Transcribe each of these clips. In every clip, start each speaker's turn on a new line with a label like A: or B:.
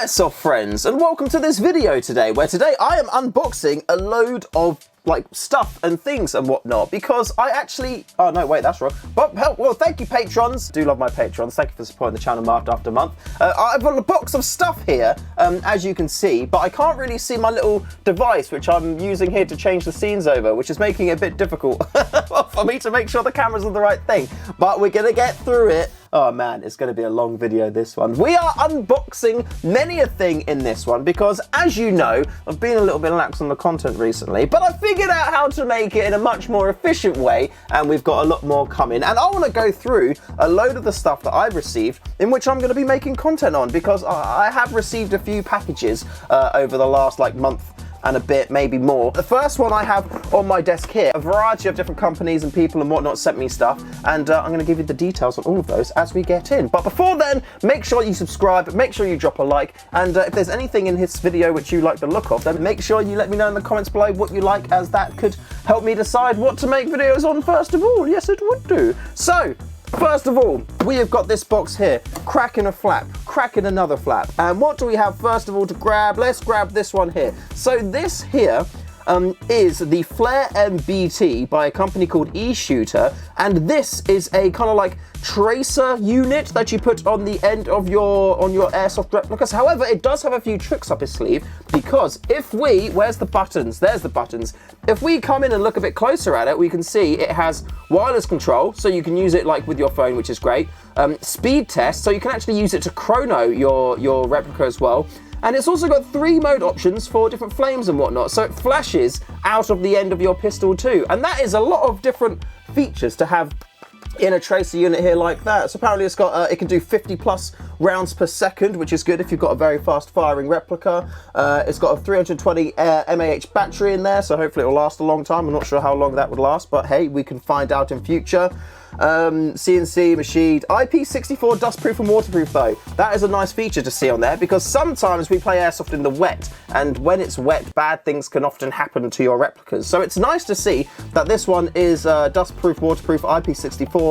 A: Airsoft friends, and welcome to this video today, where today I am unboxing a load of stuff and things and whatnot, because I actually, oh no wait, that's wrong, but well, thank you patrons, do love my patrons, thank you for supporting the channel month after month. I've got a box of stuff here, as you can see, but I can't really see my little device which I'm using here to change the scenes over, which is making it a bit difficult for me to make sure the camera's on the right thing, but we're gonna get through it. Oh man, it's going to be a long video, this one. We are unboxing many a thing in this one because, as you know, I've been a little bit lax on the content recently, but I figured out how to make it in a much more efficient way, and we've got a lot more coming. And I want to go through a load of the stuff that I've received in which I'm going to be making content on, because I have received a few packages over the last month and a bit, maybe more. The first one I have on my desk here, a variety of different companies and people and whatnot sent me stuff, and I'm going to give you the details on all of those as we get in. But before then, make sure you subscribe, make sure you drop a like, and if there's anything in this video which you like the look of, then make sure you let me know in the comments below what you like, as that could help me decide what to make videos on first of all. Yes, it would do. So, first of all, we have got this box here, cracking a flap, cracking another flap. And what do we have first of all to grab? Let's grab this one here. So this here is the Flare MBT by a company called eShooter, and this is a kind of tracer unit that you put on the end of your airsoft replicas. However, it does have a few tricks up its sleeve, because if we, where's the buttons? There's the buttons. If we come in and look a bit closer at it, we can see it has wireless control, so you can use it with your phone, which is great. Speed test, so you can actually use it to chrono your replica as well. And it's also got 3 mode options for different flames and whatnot, so it flashes out of the end of your pistol too. And that is a lot of different features to have in a tracer unit here like that. So apparently it's got, it can do 50+ rounds per second, which is good if you've got a very fast firing replica. It's got a 320 mAh battery in there, so hopefully it will last a long time. I'm not sure how long that would last, but hey, we can find out in future. CNC machined, IP64 dustproof and waterproof though. That is a nice feature to see on there, because sometimes we play airsoft in the wet, and when it's wet, bad things can often happen to your replicas. So it's nice to see that this one is dustproof, waterproof, IP64.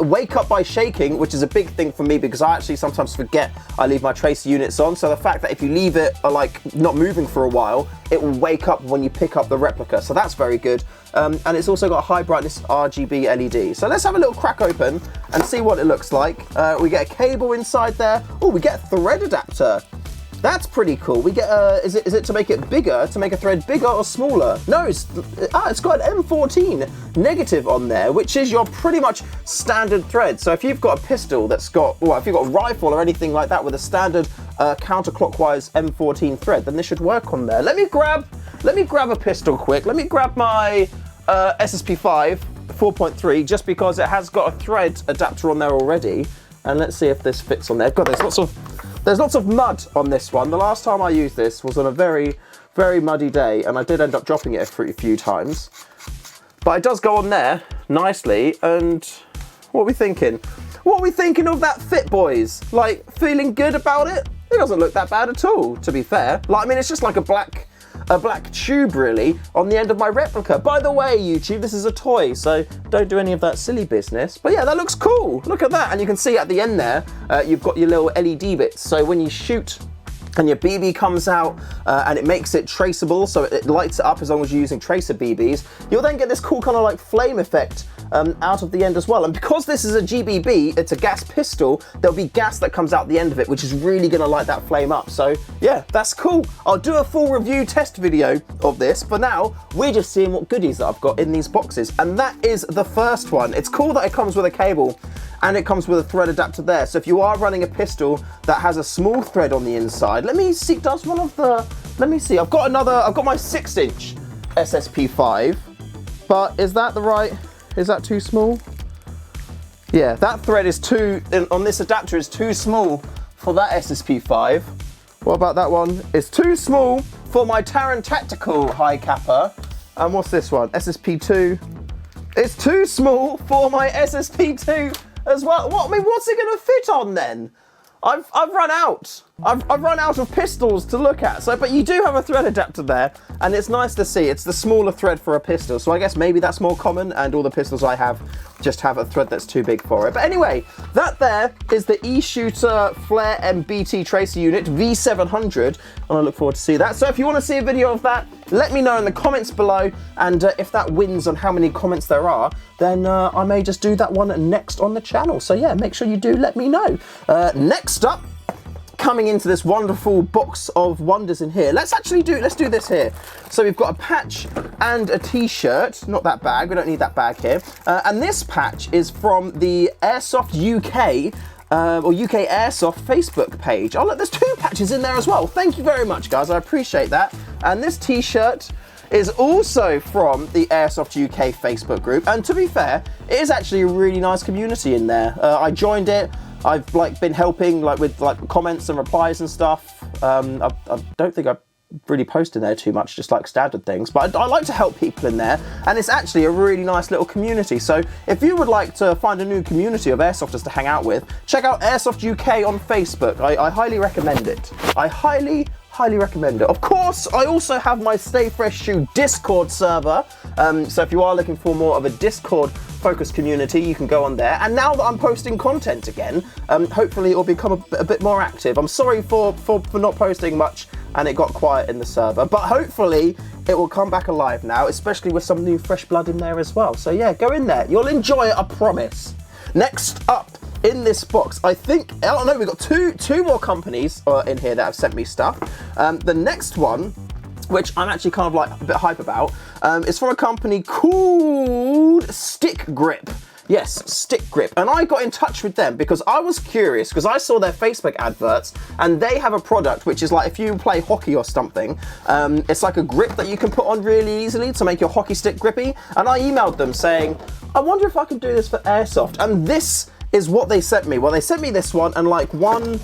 A: Wake up by shaking, which is a big thing for me, because I actually sometimes forget I leave my tracer units on. So the fact that if you leave it not moving for a while, it will wake up when you pick up the replica. So that's very good. And it's also got a high brightness RGB LED. So let's have a little crack open and see what it looks like. We get a cable inside there. Oh, we get a thread adapter. That's pretty cool. We get is it to make it bigger, to make a thread bigger or smaller? No, it's got an M14 negative on there, which is your pretty much standard thread. So if you've got a pistol that's got, well, if you've got a rifle or anything like that with a standard counterclockwise M14 thread, then this should work on there. Let me grab a pistol quick. Let me grab my SSP5 4.3, just because it has got a thread adapter on there already. And let's see if this fits on there. God, there's lots of mud on this one. The last time I used this was on a very, very muddy day, and I did end up dropping it a few times. But it does go on there nicely. And what are we thinking? What are we thinking of that fit, boys? Feeling good about it? It doesn't look that bad at all, to be fair. I mean, it's just like a black tube really on the end of my replica. By the way, YouTube, this is a toy, so don't do any of that silly business. But yeah, that looks cool. Look at that. And you can see at the end there, you've got your little LED bits. So when you shoot and your BB comes out and it makes it traceable, so it lights it up as long as you're using tracer BBs, you'll then get this cool kind of flame effect out of the end as well. And because this is a GBB, it's a gas pistol, there'll be gas that comes out the end of it, which is really gonna light that flame up. So yeah, that's cool. I'll do a full review test video of this. For now, we're just seeing what goodies that I've got in these boxes. And that is the first one. It's cool that it comes with a cable and it comes with a thread adapter there. So if you are running a pistol that has a small thread on the inside, let me see, let me see, I've got my 6-inch SSP5, but is that too small? Yeah, that thread is on this adapter is too small for that SSP5. What about that one? It's too small for my Taran Tactical high capper. And what's this one? SSP2. It's too small for my SSP2 as well. I mean, what's it gonna fit on then? I've run out. I've run out of pistols to look at. So, but you do have a thread adapter there, and it's nice to see. It's the smaller thread for a pistol, so I guess maybe that's more common, and all the pistols I have just have a thread that's too big for it. But anyway, that there is the eShooter Flare MBT Tracer Unit V700, and I look forward to see that. So if you want to see a video of that, let me know in the comments below, and if that wins on how many comments there are, then I may just do that one next on the channel. So yeah, make sure you do let me know. Next up, coming into this wonderful box of wonders in here, let's do this here. So we've got a patch and a t-shirt, not that bag, we don't need that bag here. And this patch is from the Airsoft UK, or UK Airsoft Facebook page. Oh look, there's 2 patches in there as well. Thank you very much, guys, I appreciate that. And this t-shirt is also from the Airsoft UK Facebook group. And to be fair, it is actually a really nice community in there. I joined it. I've been helping with comments and replies and stuff. I don't think I really post in there too much, just standard things, but I like to help people in there, and it's actually a really nice little community. So if you would like to find a new community of airsofters to hang out with, check out Airsoft UK on Facebook. I highly recommend it. I highly recommend it. Of course, I also have my StayFreshShoe Discord server. So if you are looking for more of a Discord focused community, you can go on there. And now that I'm posting content again, hopefully it will become a bit more active. I'm sorry for not posting much and it got quiet in the server, but hopefully it will come back alive now, especially with some new fresh blood in there as well. So yeah, go in there. You'll enjoy it, I promise. Next up in this box, I think, oh no, we've got two more companies in here that have sent me stuff. The next one, which I'm actually kind of a bit hype about, is from a company called Stick Grip. Yes, Stick Grip. And I got in touch with them because I was curious, because I saw their Facebook adverts and they have a product which is if you play hockey or something, it's like a grip that you can put on really easily to make your hockey stick grippy. And I emailed them saying, I wonder if I can do this for Airsoft. And this is what they sent me. Well, they sent me this one and 1,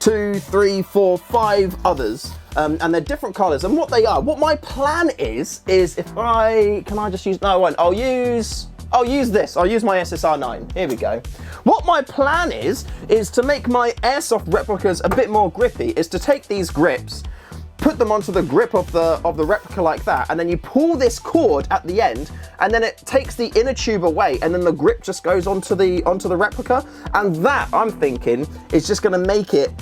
A: 2, 3, 4, 5 others. And they're different colors. And what they are, what my plan is if can I just use, no, I won't. I'll use this. I'll use my SSR9. Here we go. What my plan is to make my Airsoft replicas a bit more grippy, is to take these grips, put them onto the grip of the replica like that, and then you pull this cord at the end, and then it takes the inner tube away, and then the grip just goes onto the replica, and that, I'm thinking, is just gonna make it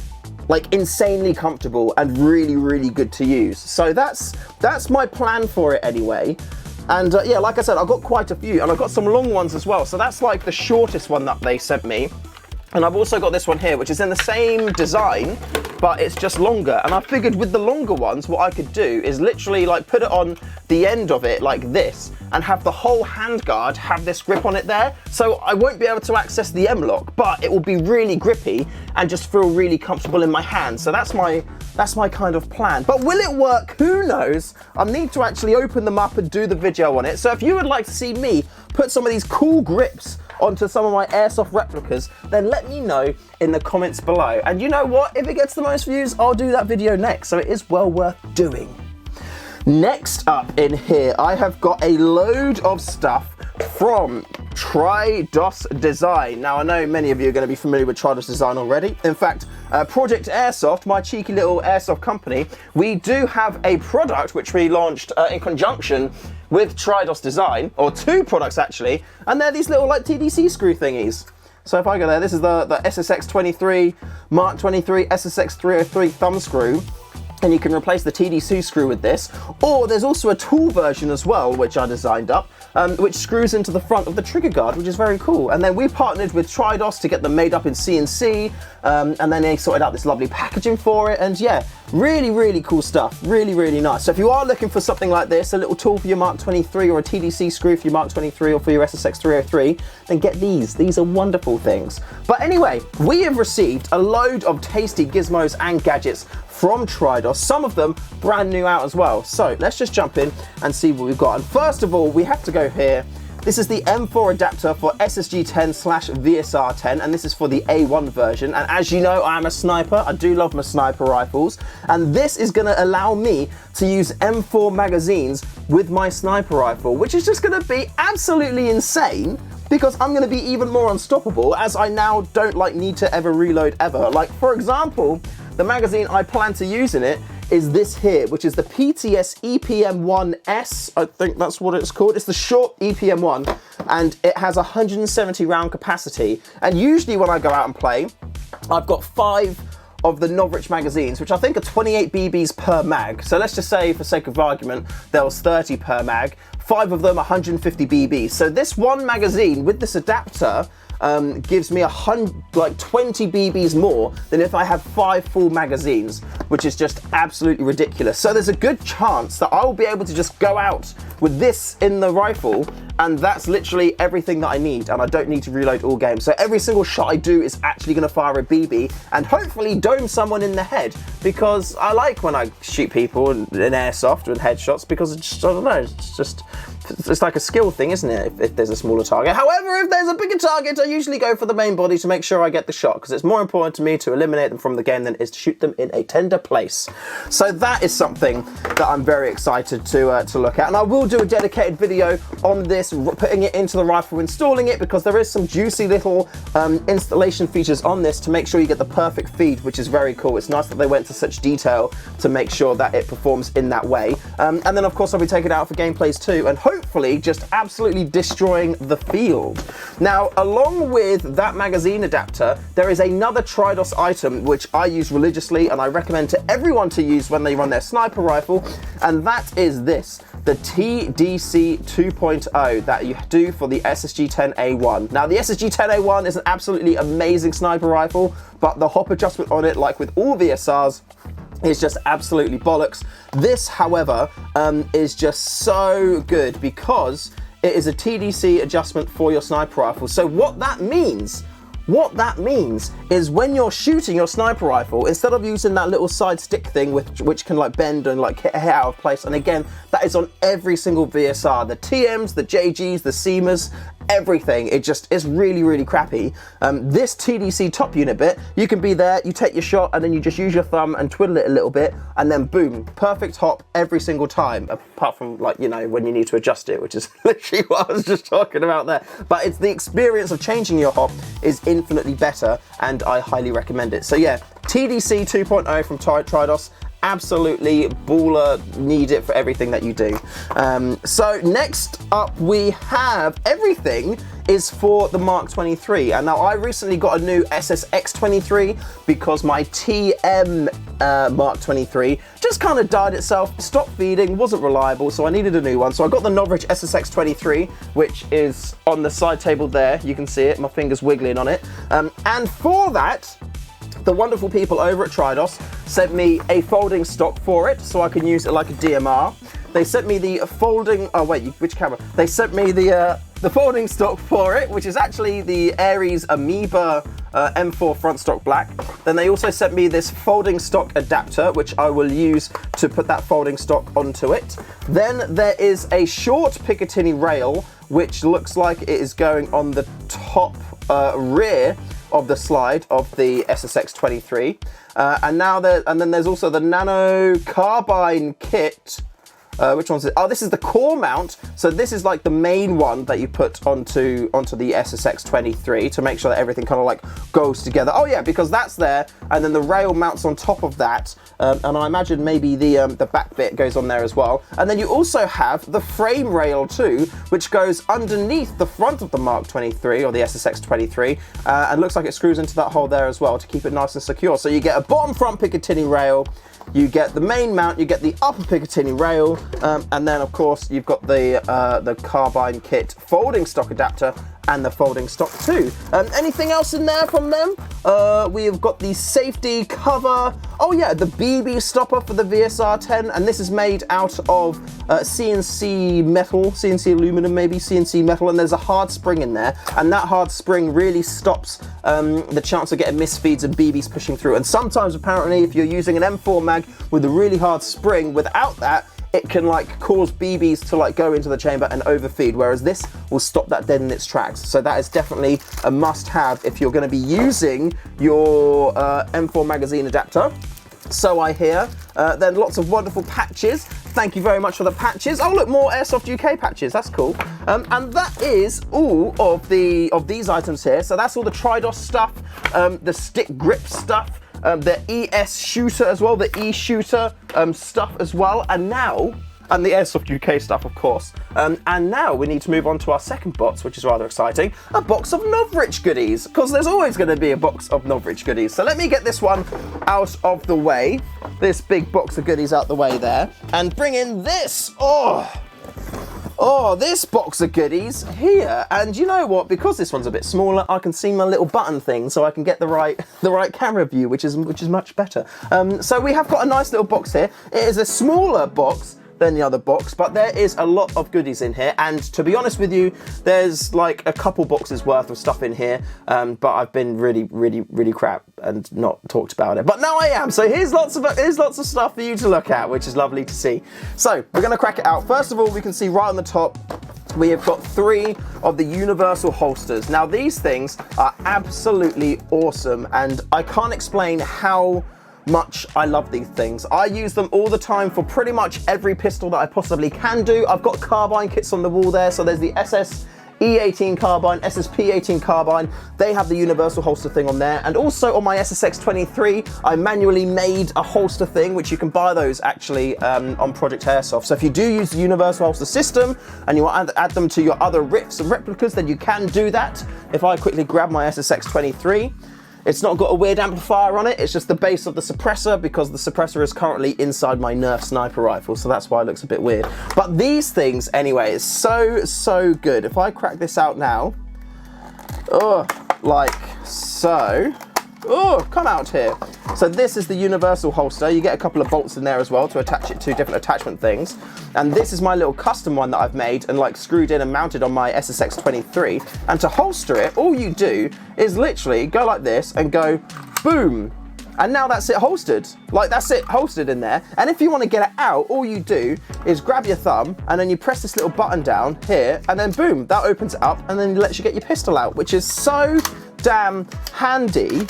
A: insanely comfortable and really, really good to use. So that's my plan for it anyway. And yeah, like I said, I've got quite a few, and I've got some long ones as well. So that's the shortest one that they sent me. And I've also got this one here, which is in the same design, but it's just longer. And I figured with the longer ones, what I could do is literally put it on the end of it like this, and have the whole handguard have this grip on it there. So I won't be able to access the M-lock, but it will be really grippy and just feel really comfortable in my hand. So that's my kind of plan. But will it work? Who knows? I need to actually open them up and do the video on it. So if you would like to see me put some of these cool grips onto some of my Airsoft replicas, then let me know in the comments below. And you know what? If it gets the most views, I'll do that video next. So it is well worth doing. Next up in here, I have got a load of stuff from Tridos Design. Now, I know many of you are going to be familiar with Tridos Design already. In fact, Project Airsoft, my cheeky little airsoft company, we do have a product which we launched in conjunction with Tridos Design, or 2 products actually, and they're these little TDC screw thingies. So if I go there, this is the SSX 23, Mark 23, SSX 303 thumb screw. And you can replace the TDC screw with this, or there's also a tool version as well, which I designed up, which screws into the front of the trigger guard, which is very cool. And then we partnered with Tridos to get them made up in CNC, and then they sorted out this lovely packaging for it, and yeah, really, really cool stuff, really, really nice. So if you are looking for something like this, a little tool for your Mark 23 or a TDC screw for your Mark 23 or for your SSX 303, then get these. These are wonderful things. But anyway, we have received a load of tasty gizmos and gadgets from Tridos, some of them brand new out as well. So let's just jump in and see what we've got. And first of all, we have to go here. This is the M4 adapter for SSG10/VSR10, and this is for the A1 version. And as you know, I am a sniper. I do love my sniper rifles. And this is gonna allow me to use M4 magazines with my sniper rifle, which is just gonna be absolutely insane, because I'm gonna be even more unstoppable, as I now don't need to ever reload ever. For example, the magazine I plan to use in it is this here, which is the PTS EPM1S, I think that's what it's called. It's the short EPM1, and it has 170 round capacity. And usually when I go out and play, I've got 5 of the Novrich magazines, which I think are 28 BBs per mag. So let's just say, for sake of argument, there was 30 per mag, 5 of them 150 BBs. So this one magazine with this adapter gives me like 20 BBs more than if I have 5 full magazines, which is just absolutely ridiculous. So there's a good chance that I will be able to just go out with this in the rifle, and that's literally everything that I need, and I don't need to reload all games. So every single shot I do is actually going to fire a BB and hopefully dome someone in the head, because I like when I shoot people in Airsoft with headshots, because it's just, I don't know, it's like a skill thing, isn't it, if there's a smaller target. However, if there's a bigger target, I usually go for the main body to make sure I get the shot, because it's more important to me to eliminate them from the game than it is to shoot them in a tender place. So that is something that I'm very excited to look at, and I will do a dedicated video on this, putting it into the rifle, installing it, because there is some juicy little installation features on this to make sure you get the perfect feed, which is very cool. It's nice that they went to such detail to make sure that it performs in that way. And then of course I'll be taking it out for gameplays too, and hopefully just absolutely destroying the field. Now, along with that magazine adapter, there is another Tridos item which I use religiously and I recommend to everyone to use when they run their sniper rifle, and that is this, the TDC 2.0 that you do for the SSG-10A1. Now, the SSG-10A1 is an absolutely amazing sniper rifle, but the hop adjustment on it, like with all VSRs, is just absolutely bollocks. This, however, is just so good because it is a TDC adjustment for your sniper rifle. So what that means is when you're shooting your sniper rifle, instead of using that little side stick thing which can like bend and like hit out of place, and again, that is on every single VSR, the TMs, the JGs, the SEMAs, everything. It just is really, really crappy. This TDC top unit bit, you can be there, you take your shot, and then you just use your thumb and twiddle it a little bit, and then boom, perfect hop every single time, apart from, like, you know, when you need to adjust it, which is literally what I was just talking about there. But it's the experience of changing your hop is infinitely better, and I highly recommend it. So yeah, TDC 2.0 from Tridos, absolutely baller, need it for everything that you do. So next up we have everything is for the Mark 23, and now I recently got a new SSX 23 because my TM Mark 23 just kind of died itself, stopped feeding, wasn't reliable, so I needed a new one. So I got the Novrich SSX 23, which is on the side table there, you can see it, my fingers wiggling on it, and for that, the wonderful people over at Tridos sent me a folding stock for it, so I can use it like a DMR. They sent me the folding, oh wait, which camera? They sent me the folding stock for it, which is actually the Ares Amoeba M4 front stock black. Then they also sent me this folding stock adapter, which I will use to put that folding stock onto it. Then there is a short Picatinny rail, which looks like it is going on the top rear of the slide of the SSX 23, and then there's also the nano carbine kit. Which one's it? Oh, this is the core mount. So this is like the main one that you put onto the SSX 23 to make sure that everything kind of like goes together. Oh yeah, because that's there, and then the rail mounts on top of that, and I imagine maybe the back bit goes on there as well. And then you also have the frame rail too, which goes underneath the front of the Mark 23 or the SSX 23, and looks like it screws into that hole there as well to keep it nice and secure. So you get a bottom front Picatinny rail, you get the main mount, you get the upper Picatinny rail, and then of course you've got the carbine kit folding stock adapter and the folding stock too. Anything else in there from them? We have got the safety cover. Oh yeah, the BB stopper for the VSR 10, and this is made out of CNC metal, CNC aluminum maybe, CNC metal, and there's a hard spring in there, and that hard spring really stops the chance of getting misfeeds and BBs pushing through. And sometimes apparently if you're using an M4 mag with a really hard spring, without that, it can like cause BBs to like go into the chamber and overfeed, whereas this will stop that dead in its tracks. So that is definitely a must-have if you're going to be using your M4 magazine adapter. So I hear. Then lots of wonderful patches. Thank you very much for the patches. Oh look, more Airsoft UK patches, that's cool. And that is all of these items here. So that's all the Tridos stuff, the stick grip stuff, the ES shooter as well, the E shooter stuff as well, and the Airsoft UK stuff, of course. And now we need to move on to our second box, which is rather exciting, a box of Novrich goodies, because there's always going to be a box of Novrich goodies. So let me get this one out of the way, this big box of goodies out the way there, and bring in this. Oh, this box of goodies here. And you know what? Because this one's a bit smaller, I can see my little button thing, so I can get the right camera view, which is much better. So we have got a nice little box here. It is a smaller box than the other box, but there is a lot of goodies in here, and to be honest with you, there's like a couple boxes worth of stuff in here, but I've been really crap and not talked about it, but now I am. So here's lots of stuff for you to look at, which is lovely to see. So we're gonna crack it out. First of all, we can see right on the top we have got 3 of the universal holsters. Now these things are absolutely awesome, and I can't explain how much I love these things. I use them all the time for pretty much every pistol that I possibly can do. I've got carbine kits on the wall there, so there's the SS E18 carbine, SSP18 carbine, they have the universal holster thing on there, and also on my SSX23 I manually made a holster thing, which you can buy those actually on Project Airsoft. So if you do use the universal holster system and you want to add them to your other rips and replicas, then you can do that. If I quickly grab my SSX23, it's not got a weird amplifier on it, it's just the base of the suppressor, because the suppressor is currently inside my Nerf sniper rifle, so that's why it looks a bit weird. But these things, anyway, is so good. If I crack this out now, like so. Come out here. So this is the universal holster. You get a couple of bolts in there as well to attach it to different attachment things. And this is my little custom one that I've made and like screwed in and mounted on my SSX23. And to holster it, all you do is literally go like this and go boom. And now that's it holstered. Like, that's it holstered in there. And if you want to get it out, all you do is grab your thumb and then you press this little button down here, and then boom, that opens it up and then lets you get your pistol out, which is so damn handy.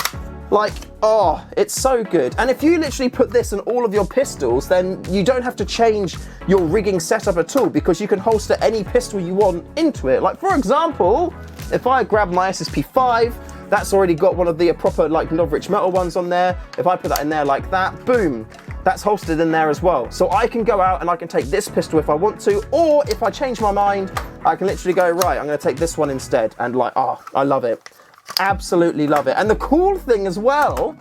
A: Like, oh, it's so good. And if you literally put this in all of your pistols, then you don't have to change your rigging setup at all, because you can holster any pistol you want into it. Like, for example, if I grab my SSP5, that's already got one of the proper like Novrich metal ones on there. If I put that in there like that, boom, that's holstered in there as well. So I can go out and I can take this pistol if I want to, or if I change my mind, I can literally go, right, I'm gonna take this one instead. And like, oh, I love it. Absolutely love it. And the cool thing as well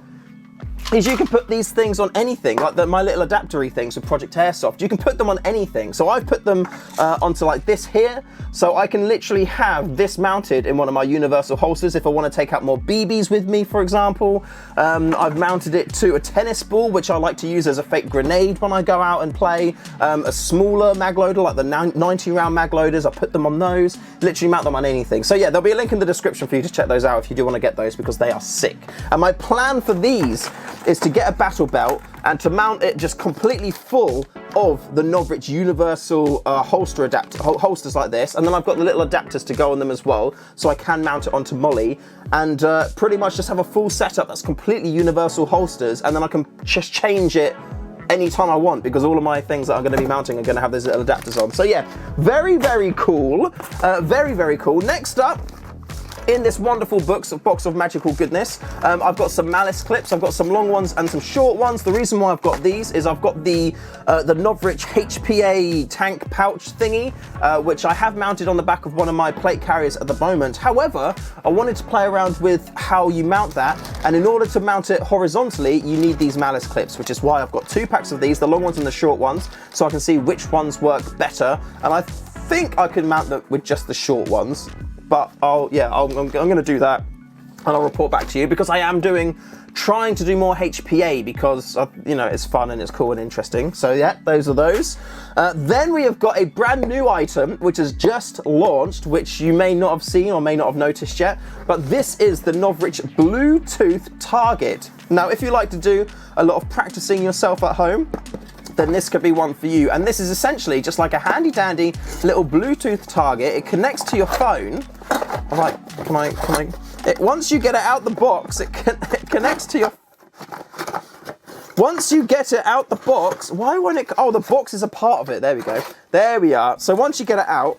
A: is you can put these things on anything, like my little adaptery things with Project Airsoft. You can put them on anything. So I've put them onto like this here, so I can literally have this mounted in one of my universal holsters if I want to take out more BBs with me, for example. I've mounted it to a tennis ball, which I like to use as a fake grenade when I go out and play. A smaller mag loader, like the 90 round mag loaders, I put them on those, literally mount them on anything. So yeah, there'll be a link in the description for you to check those out if you do want to get those, because they are sick. And my plan for these is to get a battle belt and to mount it just completely full of the Novrich universal holsters like this, and then I've got the little adapters to go on them as well, so I can mount it onto Molly and pretty much just have a full setup that's completely universal holsters, and then I can just change it anytime I want, because all of my things that I'm going to be mounting are going to have those little adapters on. So yeah, very cool. Very cool. Next up, in this wonderful box of magical goodness, I've got some malice clips. I've got some long ones and some short ones. The reason why I've got these is I've got the Novrich HPA tank pouch thingy, which I have mounted on the back of one of my plate carriers at the moment. However, I wanted to play around with how you mount that, and in order to mount it horizontally, you need these malice clips, which is why I've got 2 packs of these, the long ones and the short ones, so I can see which ones work better. And I think I can mount them with just the short ones. But I'm going to do that, and I'll report back to you, because I am trying to do more HPA, because you know, it's fun and it's cool and interesting. So yeah, those are those. Then we have got a brand new item which has just launched, which you may not have seen or may not have noticed yet, but this is the Novrich Bluetooth target. Now, if you like to do a lot of practicing yourself at home, then this could be one for you. And this is essentially just like a handy dandy little Bluetooth target. It connects to your phone. All right, can I? Once you get it out the box, it connects to your. Once you get it out the box, why won't it? Oh, the box is a part of it. There we go. There we are. So once you get it out,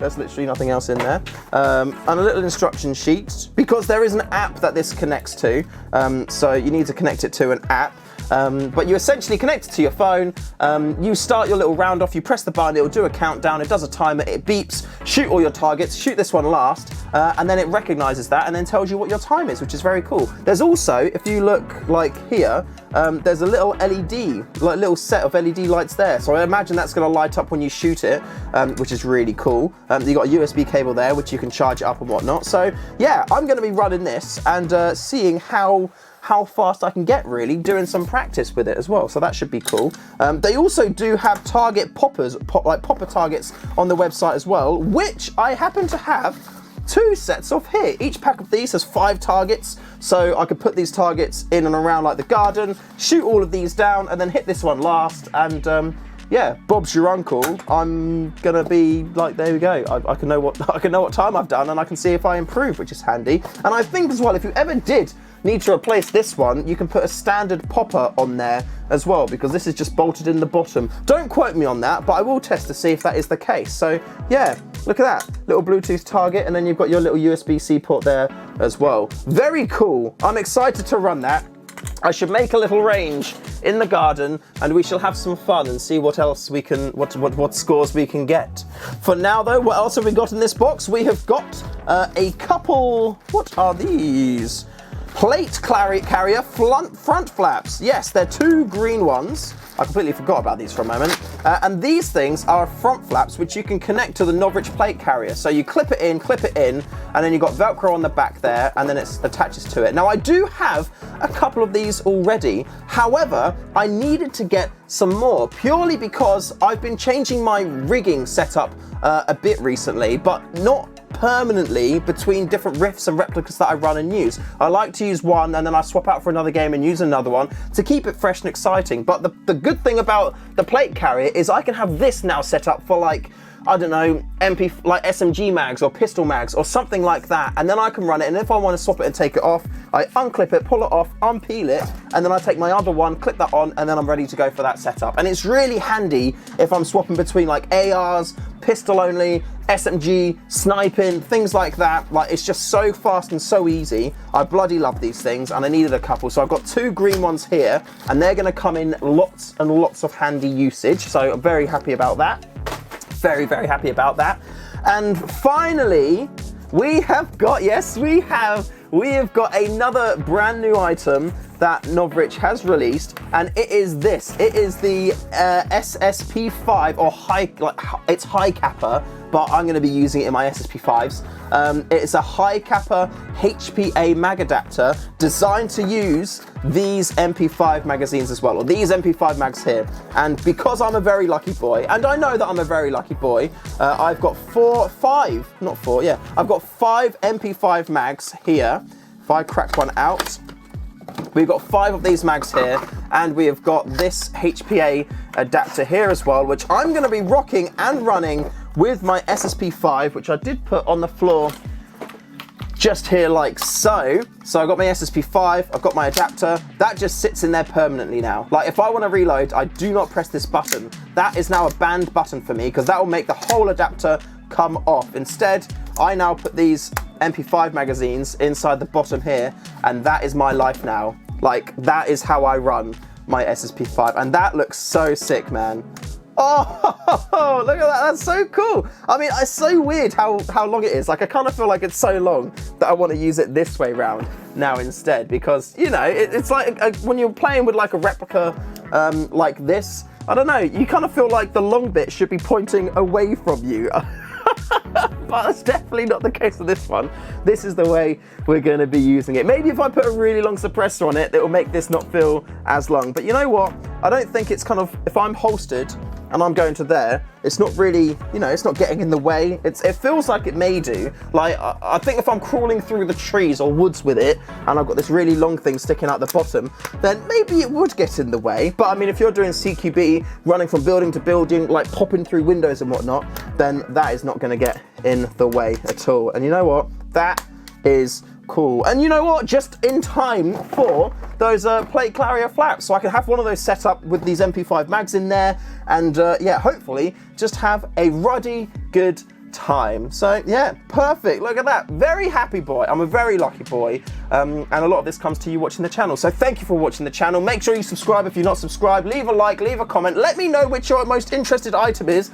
A: There's literally nothing else in there. And a little instruction sheet, because there is an app that this connects to. So you need to connect it to an app. But you essentially connect it to your phone, you start your little round off, you press the button, it'll do a countdown, it does a timer, it beeps, shoot all your targets, shoot this one last, and then it recognizes that and then tells you what your time is, which is very cool. There's also, if you look like here, there's a little LED, like little set of LED lights there. So I imagine that's going to light up when you shoot it, which is really cool. You got a USB cable there, which you can charge it up and whatnot. So yeah, I'm going to be running this and seeing how fast I can get, really, doing some practice with it as well. So that should be cool. They also do have target poppers, like popper targets on the website as well, which I happen to have 2 sets of here. Each pack of these has 5 targets, so I could put these targets in and around like the garden, shoot all of these down, and then hit this one last, and yeah, Bob's your uncle. I'm gonna be like, there we go. I can know what time I've done, and I can see if I improve, which is handy. And I think as well, if you ever did need to replace this one, you can put a standard popper on there as well, because this is just bolted in the bottom. Don't quote me on that, but I will test to see if that is the case. So yeah, look at that, little Bluetooth target, and then you've got your little USB-C port there as well. Very cool. I'm excited to run that. I should make a little range in the garden, and we shall have some fun and see what else we can, what scores we can get. For now though, what else have we got in this box? We have got a couple, what are these? Plate carrier front flaps. Yes, they're 2 green ones. I completely forgot about these for a moment. And these things are front flaps which you can connect to the Novritsch plate carrier. So you clip it in, and then you've got Velcro on the back there, and then it attaches to it. Now I do have a couple of these already. However, I needed to get some more, purely because I've been changing my rigging setup a bit recently, but not permanently between different riffs and replicas that I run and use. I like to use one and then I swap out for another game and use another one to keep it fresh and exciting. But the good thing about the plate carrier is I can have this now set up for, like, I don't know, like SMG mags or pistol mags or something like that, and then I can run it, and if I want to swap it and take it off, I unclip it, pull it off, unpeel it, and then I take my other one, clip that on, and then I'm ready to go for that setup. And it's really handy if I'm swapping between like ARs, pistol only, SMG, sniping, things like that. Like, it's just so fast and so easy. I bloody love these things, and I needed a couple, so I've got 2 green ones here, and they're going to come in lots and lots of handy usage, so I'm very happy about that. Very, very happy about that. And finally, we have got, yes, we have got another brand new item that Novritsch has released, and it is this. It is the SSP5, or it's high capper, but I'm going to be using it in my SSP5s. It's a high capper HPA mag adapter designed to use these MP5 magazines as well, or these MP5 mags here. And because I'm a very lucky boy, and I know that I'm a very lucky boy, I've got 5 MP5 mags here. If I crack one out, we've got 5 of these mags here, and we have got this HPA adapter here as well, which I'm going to be rocking and running with my SSP5, which I did put on the floor just here like so. So I've got my SSP5, I've got my adapter, that just sits in there permanently now. Like, if I want to reload, I do not press this button. That is now a banned button for me, because that will make the whole adapter come off. Instead, I now put these MP5 magazines inside the bottom here, and that is my life now. Like, that is how I run my SSP5, and that looks so sick, man. Oh, look at that, that's so cool. I mean, it's so weird how long it is. Like, I kind of feel like it's so long that I want to use it this way round now instead, because, you know, it's like when you're playing with like a replica like this, I don't know, you kind of feel like the long bit should be pointing away from you. But that's definitely not the case with this one. This is the way we're going to be using it. Maybe if I put a really long suppressor on it, it will make this not feel as long. But you know what? I don't think it's kind of, if I'm holstered and I'm going to there, it's not really, you know, it's not getting in the way. It feels like it may do. Like, I think if I'm crawling through the trees or woods with it, and I've got this really long thing sticking out the bottom, then maybe it would get in the way. But I mean, if you're doing CQB, running from building to building, like popping through windows and whatnot, then that is not going to get in the way at all. And you know what? That is cool. And you know what? Just in time for those plate carrier flaps, so I can have one of those set up with these MP5 mags in there, and yeah, hopefully just have a ruddy, good time. So yeah, perfect. Look at that. Very happy boy. I'm a very lucky boy. And a lot of this comes to you watching the channel. So thank you for watching the channel. Make sure you subscribe if you're not subscribed. Leave a like, leave a comment. Let me know which your most interested item is.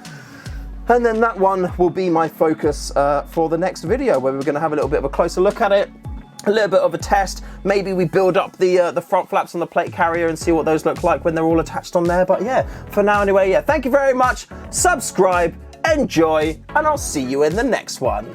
A: And then that one will be my focus for the next video, where we're going to have a little bit of a closer look at it. A little bit of a test. Maybe we build up the front flaps on the plate carrier and see what those look like when they're all attached on there. But yeah, for now anyway, yeah, thank you very much. Subscribe, enjoy, and I'll see you in the next one.